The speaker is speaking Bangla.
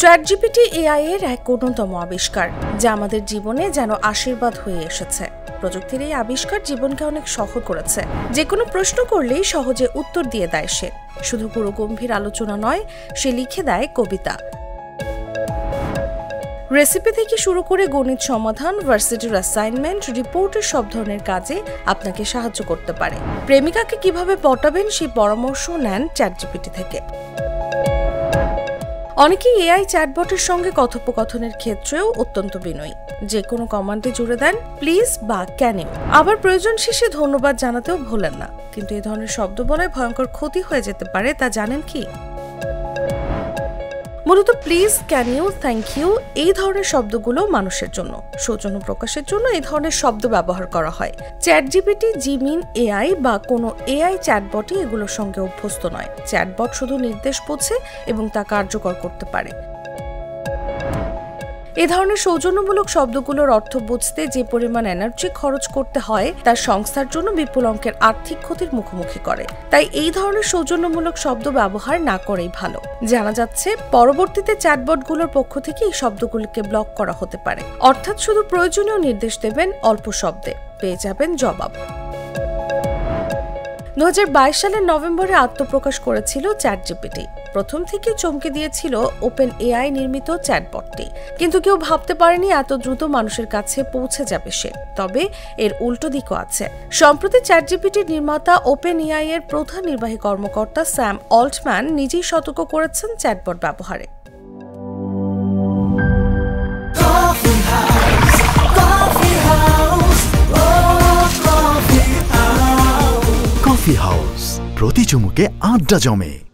চ্যাটজিপিটি এআই এর এক অন্যতম আবিষ্কার, যা আমাদের জীবনে যেন আশীর্বাদ হয়ে এসেছে। প্রযুক্তির এই আবিষ্কার জীবনকে অনেক সহজ করেছে। যে কোনো প্রশ্ন করলেই সহজে উত্তর দিয়ে দেয় সে। শুধু পুরো গম্ভীর আলোচনা নয়, সে লিখে দেয় কবিতা। রেসিপি থেকে শুরু করে গণিত সমাধান, ভার্সিটির অ্যাসাইনমেন্ট, রিপোর্টের সব ধরনের কাজে আপনাকে সাহায্য করতে পারে। প্রেমিকাকে কিভাবে পটাবেন সেই পরামর্শ নেন চ্যাটজিপিটি থেকে। অনেকেই এআই চ্যাটবটের সঙ্গে কথোপকথনের ক্ষেত্রেও অত্যন্ত বিনয়ী। যে কোনো কমান্ডে জুড়ে দেন প্লিজ বা ক্যান ইউ। আবার প্রয়োজন শেষে ধন্যবাদ জানাতেও ভোলেন না। কিন্তু এই ধরনের শব্দ বলায় ভয়ঙ্কর ক্ষতি হয়ে যেতে পারে, তা জানেন কি? মূলত please, can you, thank you এই ধরনের শব্দগুলো মানুষের জন্য। সৌজন্য প্রকাশের জন্য এই ধরনের শব্দ ব্যবহার করা হয়। চ্যাটজিপিটি, জিমিন এআই বা কোনো এআই চ্যাটবটই এগুলোর সঙ্গে অভ্যস্ত নয়। চ্যাটবট শুধু নির্দেশ বোঝে এবং তা কার্যকর করতে পারে। এ ধরনের সৌজন্যমূলক শব্দগুলোর অর্থ বুঝতে যে পরিমাণ এনার্জি খরচ করতে হয়, তার সংস্থার জন্য বিপুল অঙ্কের আর্থিক ক্ষতির মুখোমুখি করে। তাই এই ধরনের সৌজন্যমূলক শব্দ ব্যবহার না করেই ভালো। জানা যাচ্ছে পরবর্তীতে চ্যাটবটগুলোর পক্ষ থেকে এই শব্দগুলোকে ব্লক করা হতে পারে। অর্থাৎ শুধু প্রয়োজনীয় নির্দেশ দেবেন অল্প শব্দে, পেয়ে যাবেন জবাব। 2022 সালের নভেম্বরে আত্মপ্রকাশ করেছিল চ্যাটজিপিটি। প্রথম থেকে চমকে দিয়েছিল ওপেন এআই নির্মিত চ্যাটবটটি। কিন্তু কেউ ভাবতে পারেনি এত দ্রুত মানুষের কাছে পৌঁছে যাবে সে। তবে এর উল্টো দিকও আছে। সম্প্রতি চ্যাটজিপিটির নির্মাতা ওপেন এআই এর প্রধান নির্বাহী কর্মকর্তা স্যাম অল্টম্যান নিজেই সতর্ক করেছেন চ্যাটবট ব্যবহারে। কফি হাউস, প্রতি চুমুকে আড্ডা জমে।